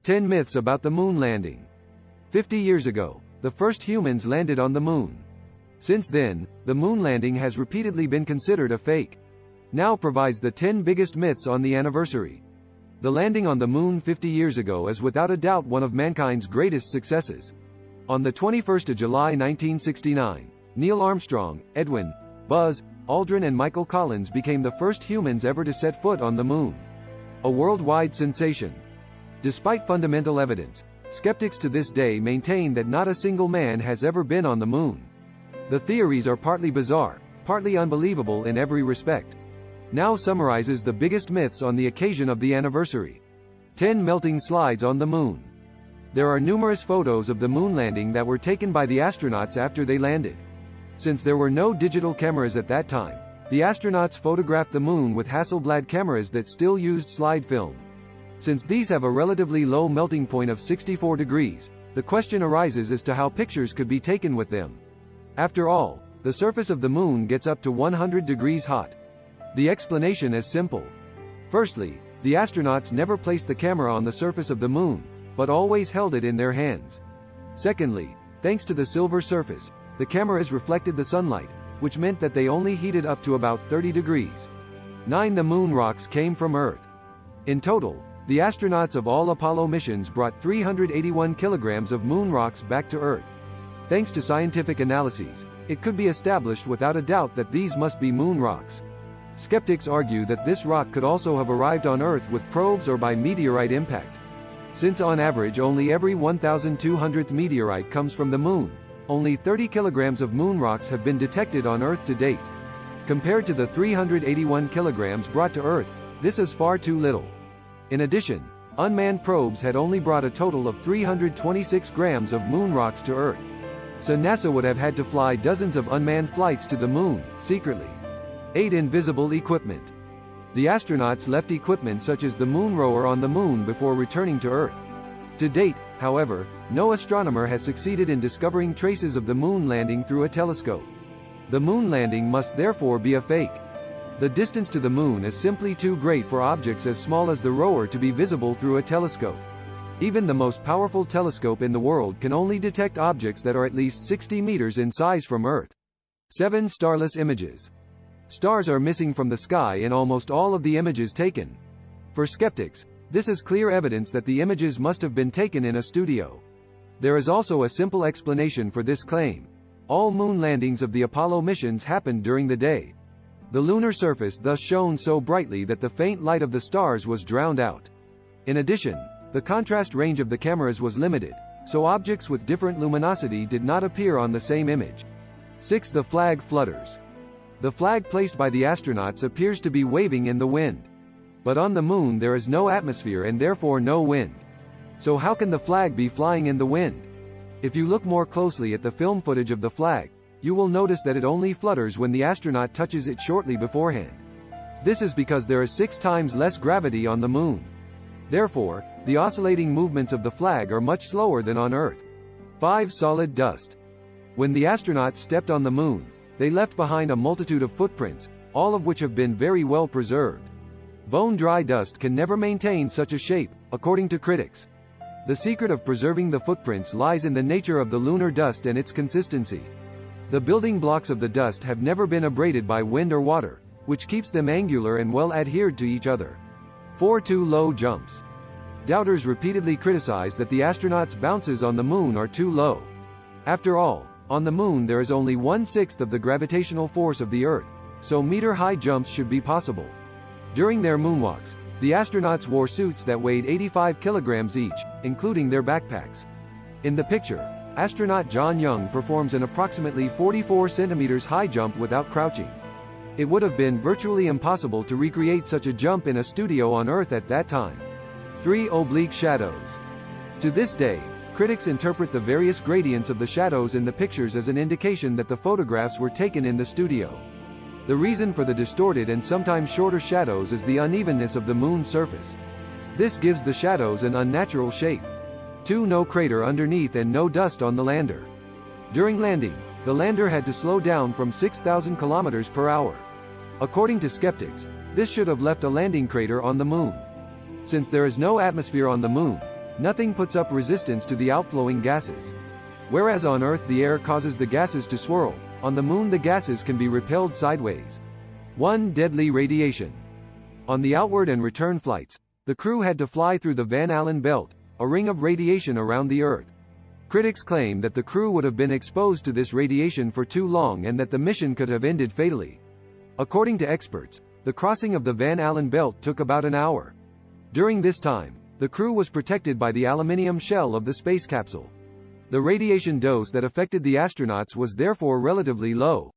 10 myths about the moon landing. 50 years ago, the first humans landed on the moon. Since then, the moon landing has repeatedly been considered a fake. Now provides the 10 biggest myths on the anniversary. The landing on the moon 50 years ago is without a doubt one of mankind's greatest successes. On the 21st of July 1969, Neil Armstrong, Edwin, Buzz, Aldrin and Michael Collins became the first humans ever to set foot on the moon. A worldwide sensation. Despite fundamental evidence, skeptics to this day maintain that not a single man has ever been on the moon. The theories are partly bizarre, partly unbelievable in every respect. Now summarizes the biggest myths on the occasion of the anniversary. 10 melting slides on the moon. There are numerous photos of the moon landing that were taken by the astronauts after they landed. Since there were no digital cameras at that time, the astronauts photographed the moon with Hasselblad cameras that still used slide film. Since these have a relatively low melting point of 64 degrees, the question arises as to how pictures could be taken with them. After all, the surface of the moon gets up to 100 degrees hot. The explanation is simple. Firstly, the astronauts never placed the camera on the surface of the moon, but always held it in their hands. Secondly, thanks to the silver surface, the cameras reflected the sunlight, which meant that they only heated up to about 30 degrees. 9. The moon rocks came from Earth. In total, the astronauts of all Apollo missions brought 381 kilograms of moon rocks back to Earth. Thanks to scientific analyses, it could be established without a doubt that these must be moon rocks. Skeptics argue that this rock could also have arrived on Earth with probes or by meteorite impact. Since on average only every 1,200th meteorite comes from the moon, only 30 kilograms of moon rocks have been detected on Earth to date. Compared to the 381 kilograms brought to Earth, this is far too little. In addition, unmanned probes had only brought a total of 326 grams of moon rocks to Earth. So NASA would have had to fly dozens of unmanned flights to the moon, secretly. 8. Invisible equipment. The astronauts left equipment such as the moon rower on the moon before returning to Earth. To date, however, no astronomer has succeeded in discovering traces of the moon landing through a telescope. The moon landing must therefore be a fake. The distance to the moon is simply too great for objects as small as the rower to be visible through a telescope. Even the most powerful telescope in the world can only detect objects that are at least 60 meters in size from Earth. 7. Starless images. Stars are missing from the sky in almost all of the images taken. For skeptics, this is clear evidence that the images must have been taken in a studio. There is also a simple explanation for this claim. All moon landings of the Apollo missions happened during the day. The lunar surface thus shone so brightly that the faint light of the stars was drowned out. In addition, the contrast range of the cameras was limited, so objects with different luminosity did not appear on the same image. 6. The flag flutters. The flag placed by the astronauts appears to be waving in the wind. But on the moon there is no atmosphere and therefore no wind. So how can the flag be flying in the wind? If you look more closely at the film footage of the flag, you will notice that it only flutters when the astronaut touches it shortly beforehand. This is because there is 6 times less gravity on the moon. Therefore, the oscillating movements of the flag are much slower than on Earth. 5. Solid dust. When the astronauts stepped on the moon, they left behind a multitude of footprints, all of which have been very well preserved. Bone-dry dust can never maintain such a shape, according to critics. The secret of preserving the footprints lies in the nature of the lunar dust and its consistency. The building blocks of the dust have never been abraded by wind or water, which keeps them angular and well adhered to each other. 4. Too low jumps. Doubters repeatedly criticize that the astronauts' bounces on the moon are too low. After all, on the moon there is only 1/6 of the gravitational force of the Earth, so meter-high jumps should be possible. During their moonwalks, the astronauts wore suits that weighed 85 kilograms each, including their backpacks. In the picture, astronaut John Young performs an approximately 44 centimeters high jump without crouching. It would have been virtually impossible to recreate such a jump in a studio on Earth at that time. 3. Oblique shadows. To this day, critics interpret the various gradients of the shadows in the pictures as an indication that the photographs were taken in the studio. The reason for the distorted and sometimes shorter shadows is the unevenness of the moon's surface. This gives the shadows an unnatural shape. 2. No crater underneath and no dust on the lander. During landing, the lander had to slow down from 6,000 kilometers per hour. According to skeptics, this should have left a landing crater on the moon. Since there is no atmosphere on the moon, Nothing puts up resistance to the outflowing gases. Whereas on Earth the air causes the gases to swirl, on the Moon the gases can be repelled sideways. 1. Deadly radiation. On the outward and return flights, the crew had to fly through the Van Allen belt, a ring of radiation around the Earth. Critics claim that the crew would have been exposed to this radiation for too long and that the mission could have ended fatally. According to experts, the crossing of the Van Allen belt took about an hour. During this time, the crew was protected by the aluminium shell of the space capsule. The radiation dose that affected the astronauts was therefore relatively low.